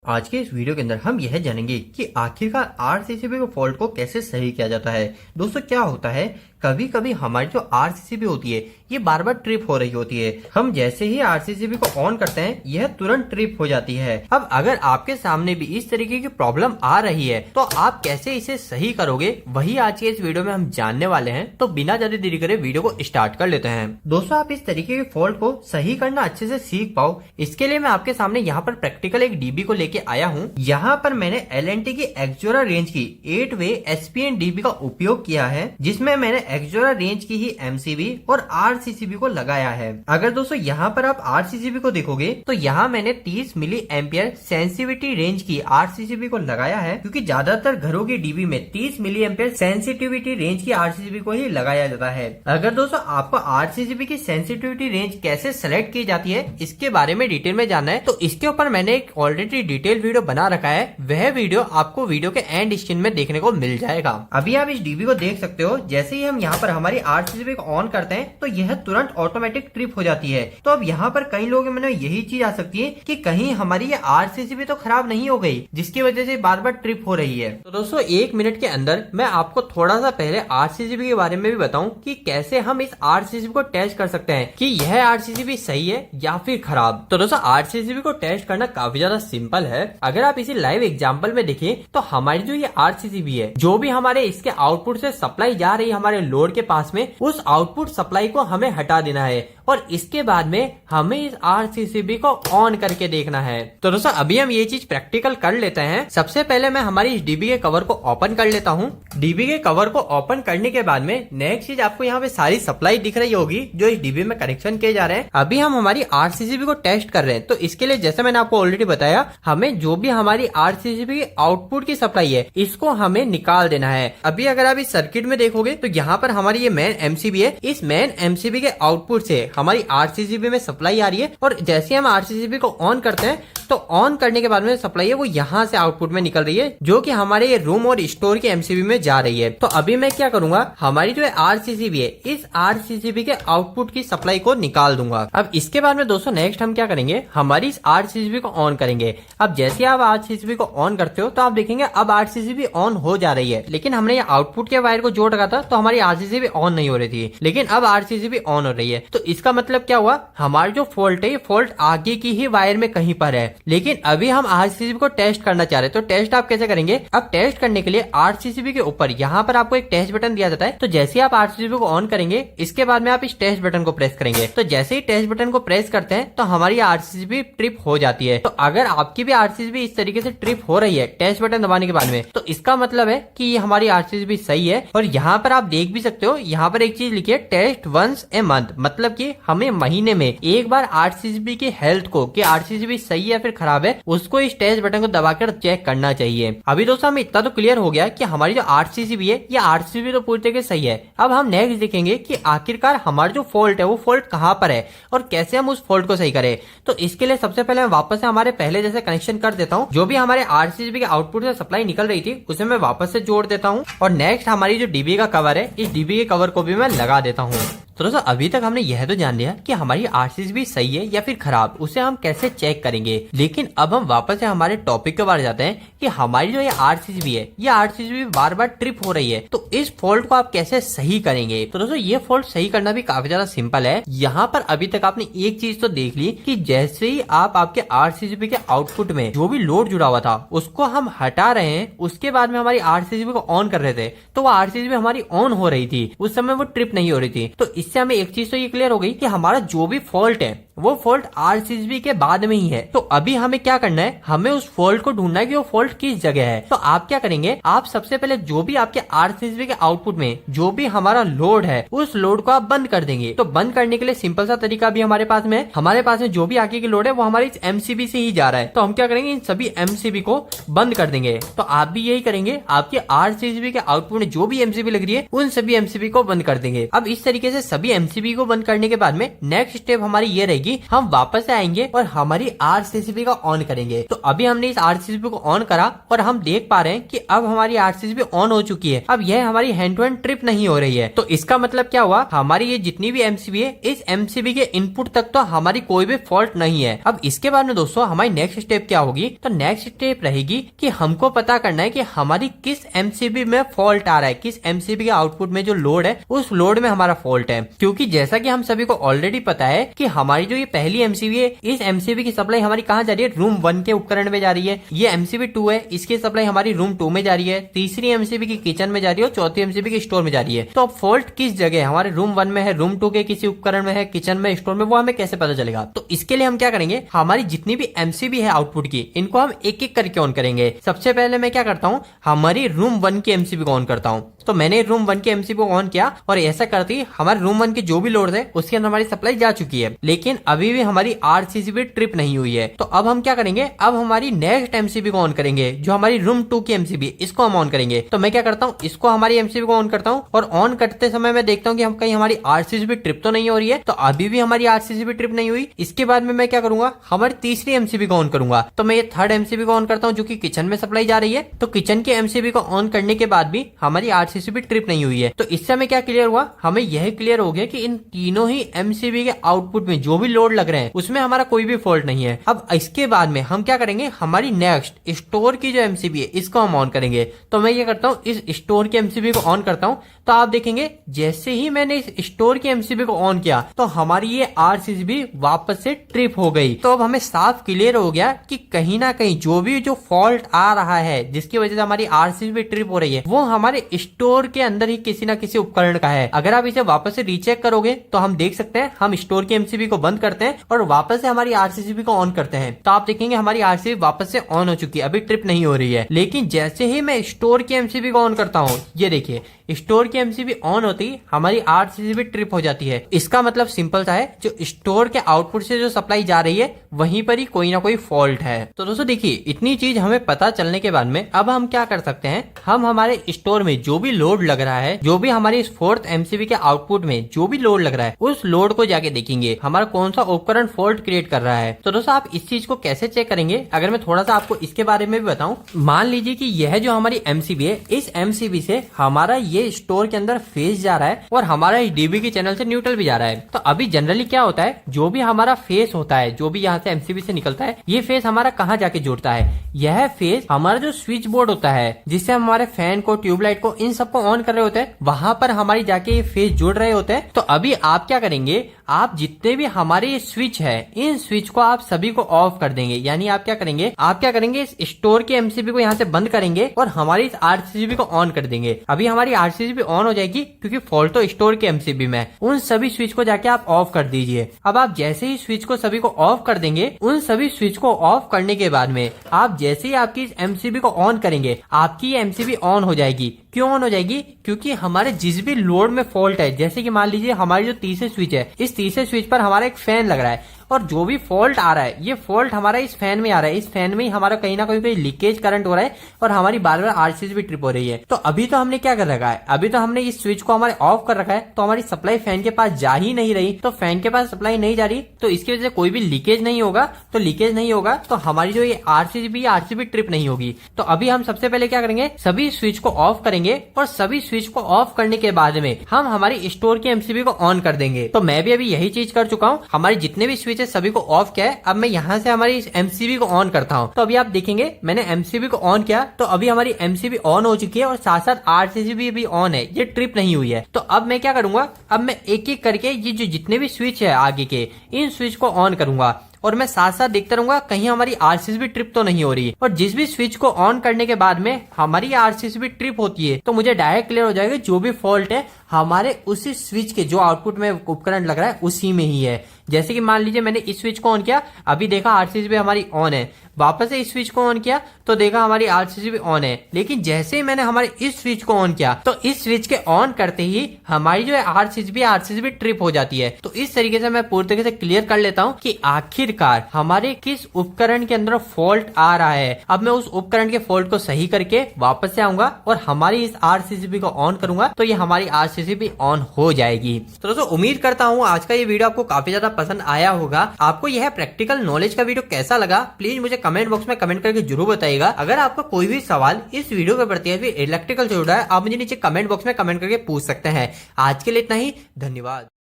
आज के इस वीडियो के अंदर हम यह जानेंगे कि आखिरकार आरसीसीबी के फॉल्ट को कैसे सही किया जाता है। दोस्तों क्या होता है, कभी कभी हमारी जो आरसीसीबी होती है ये बार बार ट्रिप हो रही होती है। हम जैसे ही आरसीसीबी को ऑन करते हैं यह तुरंत ट्रिप हो जाती है। अब अगर आपके सामने भी इस तरीके की प्रॉब्लम आ रही है तो आप कैसे इसे सही करोगे, वही आज के इस वीडियो में हम जानने वाले हैं। तो बिना ज्यादा देरी करे वीडियो को स्टार्ट कर लेते हैं। दोस्तों आप इस तरीके के फॉल्ट को सही करना अच्छे से सीख पाओ, इसके लिए मैं आपके सामने यहाँ पर प्रैक्टिकल एक डीबी को लेके आया हूँ। यहाँ पर मैंने एल&टी की एक्जोरा रेंज की 8-वे एसपीएन डीबी का उपयोग किया है, जिसमें मैंने एक्जोरा रेंज की ही एमसीबी और आरसीसीबी को लगाया है। अगर दोस्तों यहाँ पर आप आरसीसीबी को देखोगे तो यहाँ मैंने 30 मिली एम्पियर सेंसिटिविटी रेंज की आरसीसीबी को लगाया है, क्योंकि ज्यादातर घरों की डीबी में 30 मिली एम्पियर सेंसिटिविटी रेंज की आरसीसीबी को ही लगाया जाता है। अगर दोस्तों आपको आरसीसीबी की सेंसिटिविटी रेंज कैसे सेलेक्ट की जाती है इसके बारे में डिटेल में जानना है तो इसके ऊपर मैंने एक ऑलरेडी डिटेल वीडियो बना रखा है। वह वीडियो आपको वीडियो के एंड स्क्रीन में देखने को मिल जाएगा। अभी आप इस डीबी को देख सकते हो, जैसे ही हम यहाँ पर हमारी आरसीसीबी को ऑन करते हैं तो यह तुरंत ऑटोमेटिक ट्रिप हो जाती है। तो अब यहाँ पर कई लोगों में यही चीज आ सकती है कि कहीं हमारी ये आरसीसीबी तो खराब नहीं हो गई जिसकी वजह से बार बार ट्रिप हो रही है। तो दोस्तों 1 मिनट के अंदर मैं आपको थोड़ा सा पहले आरसीसीबी के बारे में भी बताऊं कि कैसे हम इस आरसीसीबी को टेस्ट कर सकते हैं कि यह आरसीसीबी सही है या फिर खराब। तो दोस्तों आरसीसीबी को टेस्ट करना काफी ज्यादा सिंपल है। अगर आप इसी लाइव एग्जांपल में देखें तो हमारी जो ये आरसीसीबी है, जो भी हमारे इसके आउटपुट से सप्लाई जा रही है हमारे लोड के पास में, उस आउटपुट सप्लाई को हमें हटा देना है और इसके बाद में हमें इस आरसीसीबी को ऑन करके देखना है। तो दोस्तों अभी हम ये चीज प्रैक्टिकल कर लेते हैं। सबसे पहले मैं हमारी इस डीबी के कवर को ओपन कर लेता हूँ। डीबी के कवर को ओपन करने के बाद में नेक्स्ट चीज आपको यहाँ पे सारी सप्लाई दिख रही होगी जो इस डीबी में कनेक्शन किए जा रहे हैं। अभी हम हमारी आरसीसीबी को टेस्ट कर रहे हैं, तो इसके लिए जैसे मैंने आपको ऑलरेडी बताया, हमें जो भी हमारी आरसीसीबी की आउटपुट की सप्लाई है इसको हमें निकाल देना है। अभी अगर आप इस सर्किट में देखोगे तो यहाँ पर हमारी ये मेन एमसीबी है। इस मेन एमसीबी के आउटपुट से हमारी आरसीसीबी में सप्लाई आ रही है और जैसे हम आरसीसीबी को ऑन करते हैं तो ऑन करने के बाद में सप्लाई है वो यहाँ से आउटपुट में निकल रही है, जो कि हमारे ये रूम और स्टोर के एमसीबी में जा रही है। तो अभी मैं क्या करूंगा, हमारी जो आरसीसीबी है इस आरसीसीबी के आउटपुट की सप्लाई को निकाल दूंगा। अब इसके बाद में दोस्तों नेक्स्ट हम क्या करेंगे, हमारी इस आरसीसीबी को ऑन करेंगे। अब जैसे आप आरसीसीबी को ऑन करते हो तो आप देखेंगे अब आरसीसीबी ऑन हो जा रही है, लेकिन हमने ये आउटपुट के वायर को जोड़ रखा था तो हमारी आरसीसीबी ऑन नहीं हो रही थी, लेकिन अब आरसीसीबी ऑन हो रही है। तो इसका मतलब क्या हुआ, हमारा जो फॉल्ट है ये फॉल्ट आगे की ही वायर में कहीं पर है। लेकिन अभी हम आरसीसीबी को टेस्ट करना चाह रहे हैं, तो टेस्ट आप कैसे करेंगे, अब टेस्ट करने के लिए आरसीसीबी के ऊपर यहाँ पर आपको एक टेस्ट बटन दिया जाता है। तो जैसे आप आरसीसीबी को ऑन करेंगे इसके बाद में आप इस टेस्ट बटन को प्रेस करेंगे। तो जैसे ही टेस्ट बटन को प्रेस करते हैं तो हमारी आरसीसीबी ट्रिप हो जाती है। तो अगर आपकी भी आरसीसीबी इस तरीके से ट्रिप हो रही है टेस्ट बटन दबाने के बाद में, तो इसका मतलब है कि ये हमारी आरसीसीबी सही है। और यहाँ पर आप देख भी सकते हो, यहाँ पर एक चीज लिखी है टेस्ट वंस ए मंथ, मतलब कि हमें महीने में एक बार आरसीसीबी की हेल्थ को, कि आरसीसीबी सही है या फिर खराब है, उसको इस टेस्ट बटन को दबाकर चेक करना चाहिए। अभी दोस्तों हमें इतना तो क्लियर हो गया कि हमारी जो आरसीसीबी है ये आरसीसीबी तो पूरी तरीके से सही है। अब हम नेक्स्ट देखेंगे कि आखिरकार हमारा जो फॉल्ट है वो फॉल्ट कहाँ पर है और कैसे हम उस फॉल्ट को सही करें। तो इसके लिए सबसे पहले मैं वापस से हमारे पहले जैसे कनेक्शन कर देता हूँ। जो भी हमारे आरसीसीबी के आउटपुट से सप्लाई निकल रही थी उसे मैं वापस से जोड़ देता हूँ और नेक्स्ट हमारी जो डीबी का कवर है इस डीबी के कवर को भी मैं लगा देता हूँ। तो दोस्तों अभी तक हमने यह तो जान लिया कि हमारी आरसीसीबी सही है या फिर खराब, उसे हम कैसे चेक करेंगे। लेकिन अब हम वापस से हमारे टॉपिक के बारे जाते हैं कि हमारी जो ये आरसीसीबी है ये आरसीसीबी बार बार ट्रिप हो रही है, तो इस फॉल्ट को आप कैसे सही करेंगे। तो दोस्तों ये फॉल्ट सही करना भी काफी ज्यादा सिंपल है। यहाँ पर अभी तक आपने एक चीज तो देख ली कि जैसे ही आप आपके आरसीसीबी के आउटपुट में जो भी लोड जुड़ा हुआ था उसको हम हटा रहे हैं, उसके बाद में हमारी आरसीसीबी को ऑन कर रहे थे तो वो आरसीसीबी हमारी ऑन हो रही थी, उस समय वो ट्रिप नहीं हो रही थी। तो इससे हमें एक चीज तो ये क्लियर हो गई कि हमारा जो भी फॉल्ट है वो फॉल्ट आरसीसीबी के बाद में ही है। तो अभी हमें क्या करना है, हमें उस फॉल्ट को ढूंढना है कि वो फॉल्ट किस जगह है। तो आप क्या करेंगे, आप सबसे पहले जो भी आपके आरसीसीबी के आउटपुट में जो भी हमारा लोड है उस लोड को आप बंद कर देंगे। तो बंद करने के लिए सिंपल सा तरीका भी हमारे पास में जो भी आगे की लोड है वो हमारे इस एमसीबी से ही जा रहा है। तो हम क्या करेंगे, इन सभी एमसीबी को बंद कर देंगे। तो आप भी यही करेंगे, आपके आरसीसीबी के आउटपुट में जो भी एमसीबी लग रही है उन सभी एमसीबी को बंद कर देंगे। अब इस तरीके से सभी एमसीबी को बंद करने के बाद में नेक्स्ट स्टेप हमारी ये रहेगी होगी, हम वापस से आएंगे और हमारी आरसीसीबी का ऑन करेंगे। तो अभी हमने इस आरसीसीबी को ऑन करा और हम देख पा रहे हैं कि अब हमारी आरसीसीबी ऑन हो चुकी है। अब यह हमारी हैंड टू हैंड ट्रिप नहीं हो रही है। तो इसका मतलब क्या हुआ, हमारी ये जितनी भी एमसीबी है, इस एमसीबी के इनपुट तक तो हमारी कोई भी फॉल्ट नहीं है। अब इसके बाद में दोस्तों हमारी नेक्स्ट स्टेप क्या होगी, तो नेक्स्ट स्टेप रहेगी कि हमको पता करना है कि हमारी किस एमसीबी में फॉल्ट आ रहा है, किस एमसीबी के आउटपुट में जो लोड है उस लोड में हमारा फॉल्ट है। क्योंकि जैसा कि हम सभी को ऑलरेडी पता है कि हमारी जो ये पहली एमसीबी है, इस एमसीबी की सप्लाई हमारी कहां जा रही है, रूम 1 के उपकरण में जा रही है। ये एमसीबी 2 है, इसकी सप्लाई हमारी रूम 2 में जा रही है। तीसरी एमसीबी की किचन में जा रही है और चौथी एमसीबी की स्टोर में जा रही है। तो अब फॉल्ट किस जगह है, हमारे रूम 1 में है, रूम 2 के किसी उपकरण में है, किचन में, स्टोर में, वो हमें कैसे पता चलेगा। तो इसके लिए हम क्या करेंगे, हमारी जितनी भी एमसीबी है आउटपुट की, इनको हम एक एक करके ऑन करेंगे। सबसे पहले मैं क्या करता हूं, हमारी रूम 1 की एमसीबी को ऑन करता हूं। तो मैंने रूम 1 की एमसीबी को ऑन किया और ऐसा करते ही हमारे रूम 1 के जो भी लोड है उसके अंदर हमारी सप्लाई जा चुकी है, लेकिन अभी भी हमारी आरसीसीबी ट्रिप नहीं हुई है। तो अब हम क्या करेंगे, अब हमारी नेक्स्ट एमसीबी को ऑन करेंगे, जो हमारी रूम 2 की एमसीबी, इसको हम ऑन करेंगे। तो मैं क्या करता हूँ, इसको हमारी एमसीबी को ऑन करता हूँ और ऑन करते समय मैं देखता हूँ कि हम कहीं हमारी आरसीसीबी ट्रिप तो नहीं हो रही है। तो अभी भी हमारी आरसीसीबी ट्रिप नहीं हुई। इसके बाद में मैं क्या करूंगा, हमारी तीसरी एमसीबी को ऑन करूंगा। तो मैं ये थर्ड एमसीबी को ऑन करता हूँ जो कि किचन में सप्लाई जा रही है। तो किचन की एमसीबी को ऑन करने के बाद भी हमारी आरसीसीबी ट्रिप नहीं हुई है। तो इससे हमें क्या क्लियर हुआ, हमें यह क्लियर हो गया कि इन तीनों ही एमसीबी के आउटपुट में जो भी लोड लग रहे हैं उसमें हमारा कोई भी फॉल्ट नहीं है। अब इसके बाद में हम क्या करेंगे, हमारी नेक्स्ट स्टोर की जो एमसीबी है इसको हम ऑन करेंगे। तो मैं ये करता हूँ, इस स्टोर की एमसीबी को ऑन करता हूँ। तो आप देखेंगे जैसे ही मैंने इस स्टोर की एमसीबी को ऑन किया तो हमारी ये आरसीसीबी वापस से ट्रिप हो गई। तो अब हमें साफ क्लियर हो गया कि कहीं ना कहीं जो भी जो फॉल्ट आ रहा है जिसकी वजह से हमारी आरसीसीबी ट्रिप हो रही है, वो हमारे स्टोर के अंदर ही किसी ना किसी उपकरण का है। अगर आप इसे वापस से रीचेक करोगे तो हम देख सकते हैं, हम स्टोर की एमसीबी को बंद करते हैं और वापस से हमारी आरसीसीबी को ऑन करते हैं तो आप देखेंगे हमारी आरसीसीबी वापस से ऑन हो चुकी है, अभी ट्रिप नहीं हो रही है। लेकिन जैसे ही मैं स्टोर की एमसीबी को ऑन करता हूँ, ये देखिए स्टोर की एमसीबी ऑन होती हमारी आरसीसीबी ट्रिप हो जाती है। इसका मतलब सिंपल सा है, जो स्टोर के आउटपुट से जो सप्लाई जा रही है वहीं पर ही कोई ना कोई फॉल्ट है। तो दोस्तों देखिए, इतनी चीज हमें पता चलने के बाद में अब हम क्या कर सकते हैं, हम हमारे स्टोर में जो भी लोड लग रहा है, जो भी हमारी इस फोर्थ एमसीबी के आउटपुट में जो भी लोड लग रहा है, उस लोड को जाके देखेंगे हमारा कौन सा उपकरण फॉल्ट क्रिएट कर रहा है। तो दोस्तों आप इस चीज को कैसे चेक करेंगे, अगर मैं थोड़ा सा आपको इसके बारे में भी बताऊं। मान लीजिए कि यह जो हमारी एमसीबी है, इस एमसीबी से हमारा ये स्टोर के अंदर फेज जा रहा है और हमारा इस डीबी के चैनल से न्यूट्रल भी जा रहा है। तो अभी जनरली क्या होता है, जो भी हमारा फेस होता है, जो भी यहाँ से एमसीबी से निकलता है, ये फेस हमारा कहाँ जाके जुड़ता है, यह फेस हमारा जो स्विच बोर्ड होता है जिससे हम हमारे फैन को, ट्यूबलाइट को, इन सबको ऑन कर रहे होते हैं, वहां पर हमारी जाके ये फेस जुड़ रहे होते हैं। तो अभी आप क्या करेंगे, आप जितने भी हमारे स्विच है, इन स्विच को आप सभी को ऑफ कर देंगे। यानी आप क्या करेंगे, इस स्टोर की एमसीबी को यहाँ से बंद करेंगे और हमारी इस आरसीसीबी को ऑन कर देंगे। अभी हमारी आरसीसीबी ऑन हो जाएगी क्योंकि फॉल्ट तो स्टोर की एमसीबी में है। उन सभी स्विच को जाके आप ऑफ कर दीजिए। अब आप जैसे ही स्विच को सभी को ऑफ कर देंगे, उन सभी स्विच को ऑफ करने के बाद में आप जैसे ही आपकी इस एमसीबी को ऑन करेंगे, आपकी एमसीबी ऑन हो जाएगी। क्यों ऑन हो जाएगी, क्योंकि हमारे जिस भी लोड में फॉल्ट है, जैसे कि मान लीजिए हमारी जो तीसरे स्विच है, इस तीसरे स्विच पर हमारा एक फैन लग रहा है और जो भी फॉल्ट आ रहा है, ये फॉल्ट हमारा इस फैन में आ रहा है। इस फैन में ही हमारा कहीं ना कहीं लीकेज करंट हो रहा है और हमारी बार बार आरसीसीबी ट्रिप हो रही है। तो अभी तो हमने क्या कर रखा है, अभी तो हमने इस स्विच को हमारे ऑफ कर रखा है, तो हमारी सप्लाई फैन के पास जा ही नहीं रही। तो फैन के पास सप्लाई नहीं जा रही, तो इसकी वजह से कोई भी लीकेज नहीं होगा। तो लीकेज नहीं होगा तो हमारी जो ये आरसीसीबी ट्रिप नहीं होगी। तो अभी हम सबसे पहले क्या करेंगे, सभी स्विच को ऑफ करेंगे और सभी स्विच को ऑफ करने के बाद में हम हमारी स्टोर की एमसीबी को ऑन कर देंगे। तो मैं भी अभी यही चीज कर चुका हूँ, हमारे जितने भी स्विच है सभी को ऑफ किया है। अब मैं यहाँ से हमारी इस एमसीबी को ऑन करता हूँ। तो अभी आप देखेंगे मैंने एमसीबी को ऑन किया, तो अभी हमारी एमसीबी ऑन हो चुकी है और साथ साथ आरसीसीबी भी ऑन है, ये ट्रिप नहीं हुई है। तो अब मैं क्या करूंगा, अब मैं एक एक करके ये जो जितने भी स्विच है आगे के, इन स्विच को ऑन करूंगा और मैं साथ साथ देखता रहूंगा कहीं हमारी आरसीसीबी ट्रिप तो नहीं हो रही है। और जिस भी स्विच को ऑन करने के बाद में हमारी आरसीसीबी ट्रिप होती है तो मुझे डायरेक्ट क्लियर हो जाएगा जो भी फॉल्ट है हमारे उसी स्विच के जो आउटपुट में उपकरण लग रहा है उसी में ही है। जैसे कि मान लीजिए मैंने इस स्विच को ऑन किया, अभी देखा आरसीसीबी हमारी ऑन है। वापस से इस स्विच को ऑन किया तो देखा हमारी आरसीसीबी ऑन है। लेकिन जैसे ही मैंने हमारे इस स्विच को ऑन किया तो इस स्विच के ऑन करते ही हमारी जो है आरसीसीबी ट्रिप हो जाती है। तो इस तरीके से मैं पूरी तरीके से क्लियर कर लेता हूँ कि आखिरकार हमारे किस उपकरण के अंदर फॉल्ट आ रहा है। अब मैं उस उपकरण के फॉल्ट को सही करके वापस से आऊंगा और हमारी इस आरसीसीबी को ऑन करूंगा तो ये हमारी आरसीसीबी ऑन हो जाएगी। तो दोस्तों उम्मीद करता हूँ आज का ये वीडियो आपको काफी ज्यादा पसंद आया होगा। आपको यह प्रैक्टिकल नॉलेज का वीडियो कैसा लगा प्लीज मुझे कमेंट बॉक्स में कमेंट करके जरूर बताइएगा। अगर आपका कोई भी सवाल इस वीडियो के प्रति इलेक्ट्रिकल से जुड़ा है आप मुझे नीचे कमेंट बॉक्स में कमेंट करके पूछ सकते हैं। आज के लिए इतना ही, धन्यवाद।